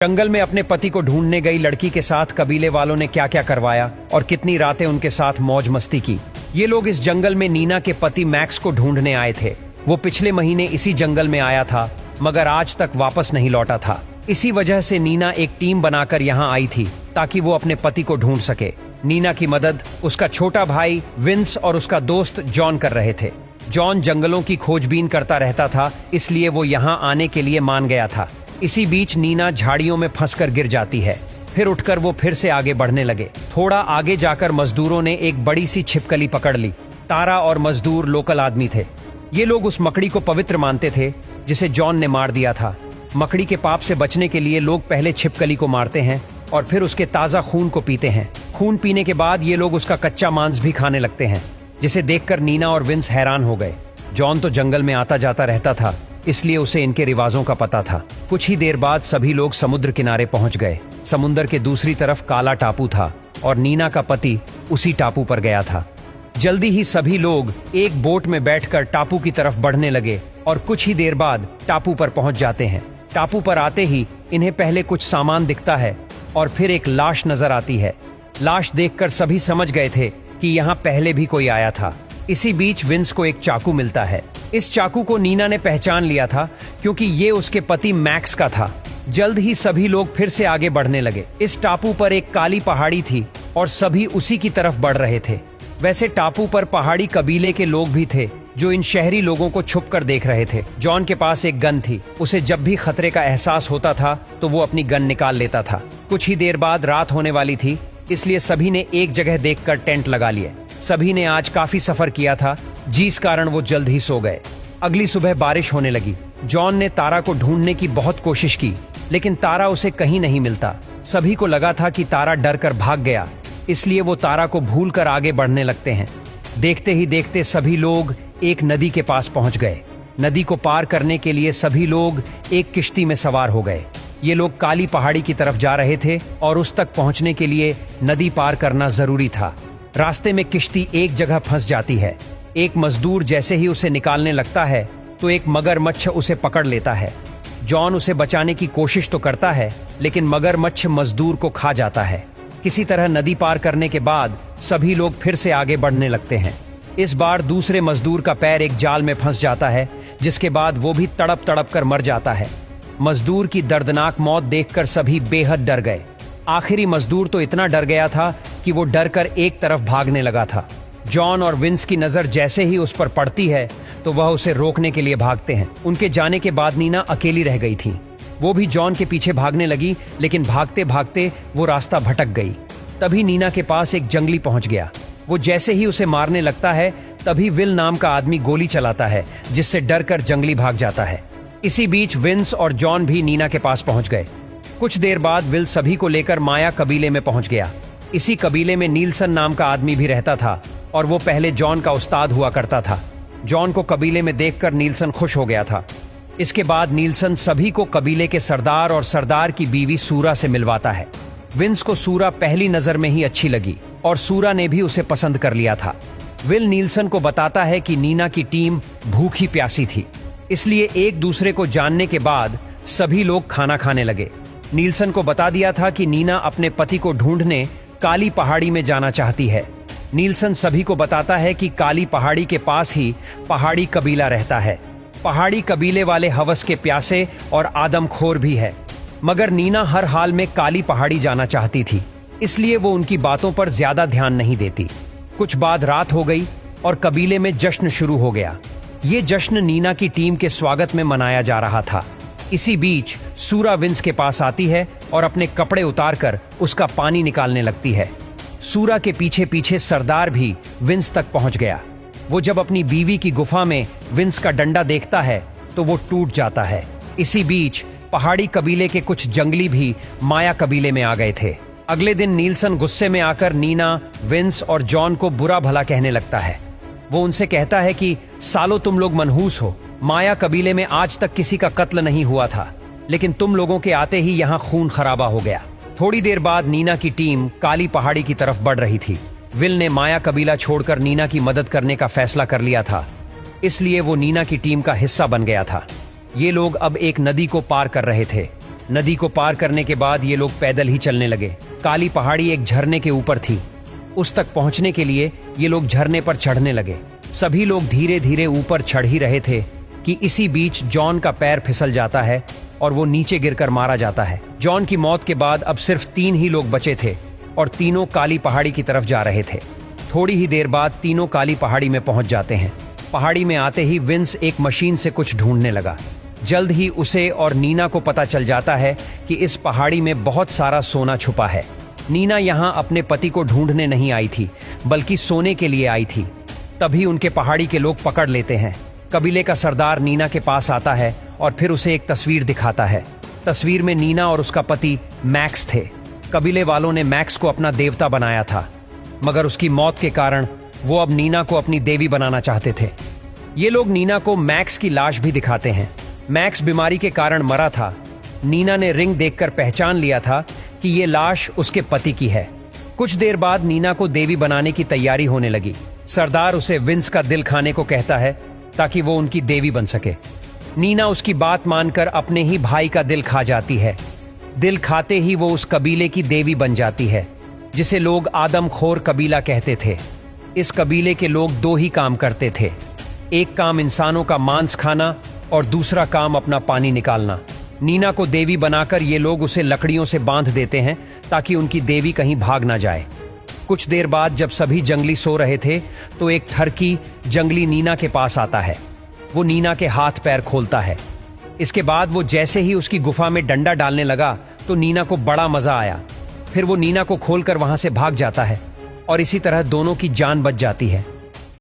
जंगल में अपने पति को ढूंढने गई लड़की के साथ कबीले वालों ने क्या क्या करवाया और कितनी रातें उनके साथ मौज मस्ती की। ये लोग इस जंगल में नीना के पति मैक्स को ढूंढने आए थे। वो पिछले महीने इसी जंगल में आया था मगर आज तक वापस नहीं लौटा था। इसी वजह से नीना एक टीम बनाकर यहाँ आई थी ताकि वो अपने पति को ढूंढ सके। नीना की मदद उसका छोटा भाई विंस और उसका दोस्त जॉन कर रहे थे। जॉन जंगलों की खोजबीन करता रहता था, इसलिए वो यहाँ आने के लिए मान गया था। इसी बीच नीना झाड़ियों में फंसकर गिर जाती है। फिर उठकर वो फिर से आगे बढ़ने लगे। थोड़ा आगे जाकर मजदूरों ने एक बड़ी सी छिपकली पकड़ ली। तारा और मजदूर लोकल आदमी थे। ये लोग उस मकड़ी को पवित्र मानते थे जिसे जॉन ने मार दिया था। मकड़ी के पाप से बचने के लिए लोग पहले छिपकली को मारते हैं और फिर उसके ताज़ा खून को पीते हैं। खून पीने के बाद ये लोग उसका कच्चा मांस भी खाने लगते हैं, जिसे देखकर नीना और विंस हैरान हो गए। जॉन तो जंगल में आता जाता रहता था, इसलिए उसे इनके रिवाजों का पता था। कुछ ही देर बाद सभी लोग समुद्र किनारे पहुंच गए। समुद्र के दूसरी तरफ काला टापू था और नीना का पति उसी टापू पर गया था। जल्दी ही सभी लोग एक बोट में बैठकर टापू की तरफ बढ़ने लगे और कुछ ही देर बाद टापू पर पहुंच जाते हैं। टापू पर आते ही इन्हें पहले कुछ सामान दिखता है और फिर एक लाश नजर आती है। लाश देखकर सभी समझ गए थे कि यहाँ पहले भी कोई आया था। इसी बीच विंस को एक चाकू मिलता है। इस चाकू को नीना ने पहचान लिया था क्योंकि ये उसके पति मैक्स का था। जल्द ही सभी लोग फिर से आगे बढ़ने लगे। इस टापू पर एक काली पहाड़ी थी और सभी उसी की तरफ बढ़ रहे थे। वैसे टापू पर पहाड़ी कबीले के लोग भी थे जो इन शहरी लोगों को छुपकर देख रहे थे। जॉन के पास एक गन थी। उसे जब भी खतरे का एहसास होता था तो वो अपनी गन निकाल लेता था। कुछ ही देर बाद रात होने वाली थी, इसलिए सभी ने एक जगह देखकर टेंट लगा लिए। सभी ने आज काफी सफर किया था, जिस कारण वो जल्द ही सो गए। अगली सुबह बारिश होने लगी। जॉन ने तारा को ढूंढने की बहुत कोशिश की, लेकिन तारा उसे कहीं नहीं मिलता। सभी को लगा था कि तारा डर कर भाग गया, इसलिए वो तारा को भूलकर आगे बढ़ने लगते हैं। देखते ही देखते सभी लोग एक नदी के पास पहुंच गए। नदी को पार करने के लिए सभी लोग एक किश्ती में सवार हो गए। ये लोग काली पहाड़ी की तरफ जा रहे थे और उस तक पहुंचने के लिए नदी पार करना जरूरी था। रास्ते में किश्ती एक जगह फंस जाती है। एक मजदूर जैसे ही उसे निकालने लगता है तो एक मगरमच्छ उसे पकड़ लेता है। जॉन उसे बचाने की कोशिश तो करता है, लेकिन मगरमच्छ मजदूर को खा जाता है। किसी तरह नदी पार करने के बाद सभी लोग फिर से आगे बढ़ने लगते हैं। इस बार दूसरे मजदूर का पैर एक जाल में फंस जाता है, जिसके बाद वो भी तड़प तड़प कर मर जाता है। मजदूर की दर्दनाक मौत देखकर सभी बेहद डर गए। आखिरी मजदूर तो इतना डर गया था कि वो डर कर एक तरफ भागने लगा था। जॉन और विंस की नजर जैसे ही उस पर पड़ती है तो वह उसे रोकने के लिए भागते हैं। उनके जाने के बाद नीना अकेली रह गई थी। वो भी जॉन के पीछे भागने लगी, लेकिन भागते भागते वो रास्ता भटक गई। तभी नीना के पास एक जंगली पहुंच गया। वो जैसे ही उसे मारने लगता है तभी विल नाम का आदमी गोली चलाता है, जिससे डर कर जंगली भाग जाता है। इसी बीच विंस और जॉन भी नीना के पास पहुंच गए। कुछ देर बाद विल सभी को लेकर माया कबीले में पहुंच गया। इसी कबीले में नीलसन नाम का आदमी भी रहता था और वो पहले जॉन का उस्ताद हुआ करता था। जॉन को कबीले में देखकर नीलसन खुश हो गया था। इसके बाद नीलसन सभी को कबीले के सरदार और सरदार की बीवी सूरा से मिलवाता है। विंस को सूरा पहली नजर में ही अच्छी लगी और सूरा ने भी उसे पसंद कर लिया था। विल नीलसन को बताता है कि नीना की टीम भूखी प्यासी थी, इसलिए एक दूसरे को जानने के बाद सभी लोग खाना खाने लगे। नीलसन को बता दिया था कि नीना अपने पति को ढूंढने काली पहाड़ी में जाना चाहती है। नीलसन सभी को बताता है कि काली पहाड़ी के पास ही पहाड़ी कबीला रहता है। पहाड़ी कबीले वाले हवस के प्यासे और आदमखोर भी है, मगर नीना हर हाल में काली पहाड़ी जाना चाहती थी, इसलिए वो उनकी बातों पर ज्यादा ध्यान नहीं देती। कुछ बाद रात हो गई और कबीले में जश्न शुरू हो गया। ये जश्न नीना की टीम के स्वागत में मनाया जा रहा था। इसी बीच सूरा विंस के पास आती है और अपने कपड़े उतारकर उसका पानी निकालने लगती है। सूरा के पीछे पीछे सरदार भी विंस तक पहुंच गया। वो जब अपनी बीवी की गुफा में विंस का डंडा देखता है तो वो टूट जाता है। इसी बीच पहाड़ी कबीले के कुछ जंगली भी माया कबीले में आ गए थे। अगले दिन नीलसन गुस्से में आकर नीना, विंस और जॉन को बुरा भला कहने लगता है। वो उनसे कहता है कि सालो तुम लोग मनहूस हो। माया कबीले में आज तक किसी का कत्ल नहीं हुआ था, लेकिन तुम लोगों के आते ही यहाँ खून खराबा हो गया। थोड़ी देर बाद नीना की टीम काली पहाड़ी की तरफ बढ़ रही थी। विल ने माया कबीला छोड़कर नीना की मदद करने का फैसला कर लिया था, इसलिए वो नीना की टीम का हिस्सा बन गया था। ये लोग अब एक नदी को पार कर रहे थे। नदी को पार करने के बाद ये लोग पैदल ही चलने लगे। काली पहाड़ी एक झरने के ऊपर थी। उस तक पहुंचने के लिए ये लोग झरने पर चढ़ने लगे। सभी लोग धीरे धीरे ऊपर चढ़ ही रहे थे कि इसी बीच जॉन का पैर फिसल जाता है और वो नीचे गिरकर मारा जाता है। जॉन की मौत के बाद अब सिर्फ 3 ही लोग बचे थे और तीनों काली पहाड़ी की तरफ जा रहे थे। थोड़ी ही देर बाद तीनों काली पहाड़ी में पहुंच जाते हैं। पहाड़ी में आते ही विंस एक मशीन से कुछ ढूंढने लगा। जल्द ही उसे और नीना को पता चल जाता है कि इस पहाड़ी में बहुत सारा सोना छुपा है। नीना यहाँ अपने पति को ढूंढने नहीं आई थी, बल्कि सोने के लिए आई थी। तभी उनके पहाड़ी के लोग पकड़ लेते हैं। कबीले का सरदार नीना के पास आता है और फिर उसे एक तस्वीर दिखाता है। तस्वीर में नीना और उसका पति मैक्स थे। कबीले वालों ने मैक्स को अपना देवता बनाया था, मगर उसकी मौत के कारण वो अब नीना को अपनी देवी बनाना चाहते थे। ये लोग नीना को मैक्स की लाश भी दिखाते हैं। मैक्स बीमारी के कारण मरा था। नीना ने रिंग देखकर पहचान लिया था कि ये लाश उसके पति की है। कुछ देर बाद नीना को देवी बनाने की तैयारी होने लगी। सरदार उसे विंस का दिल खाने को कहता है ताकि वो उनकी देवी बन सके। नीना उसकी बात मानकर अपने ही भाई का दिल खा जाती है। दिल खाते ही वो उस कबीले की देवी बन जाती है, जिसे लोग आदमखोर कबीला कहते थे। इस कबीले के लोग 2 ही काम करते थे। एक काम इंसानों का मांस खाना और दूसरा काम अपना पानी निकालना। नीना को देवी बनाकर ये लोग उसे लकड़ियों से बांध देते हैं ताकि उनकी देवी कहीं भाग ना जाए। कुछ देर बाद जब सभी जंगली सो रहे थे तो एक ठरकी जंगली नीना के पास आता है। वो नीना के हाथ पैर खोलता है। इसके बाद वो जैसे ही उसकी गुफा में डंडा डालने लगा तो नीना को बड़ा मजा आया। फिर वो नीना को खोलकर वहां से भाग जाता है और इसी तरह दोनों की जान बच जाती है।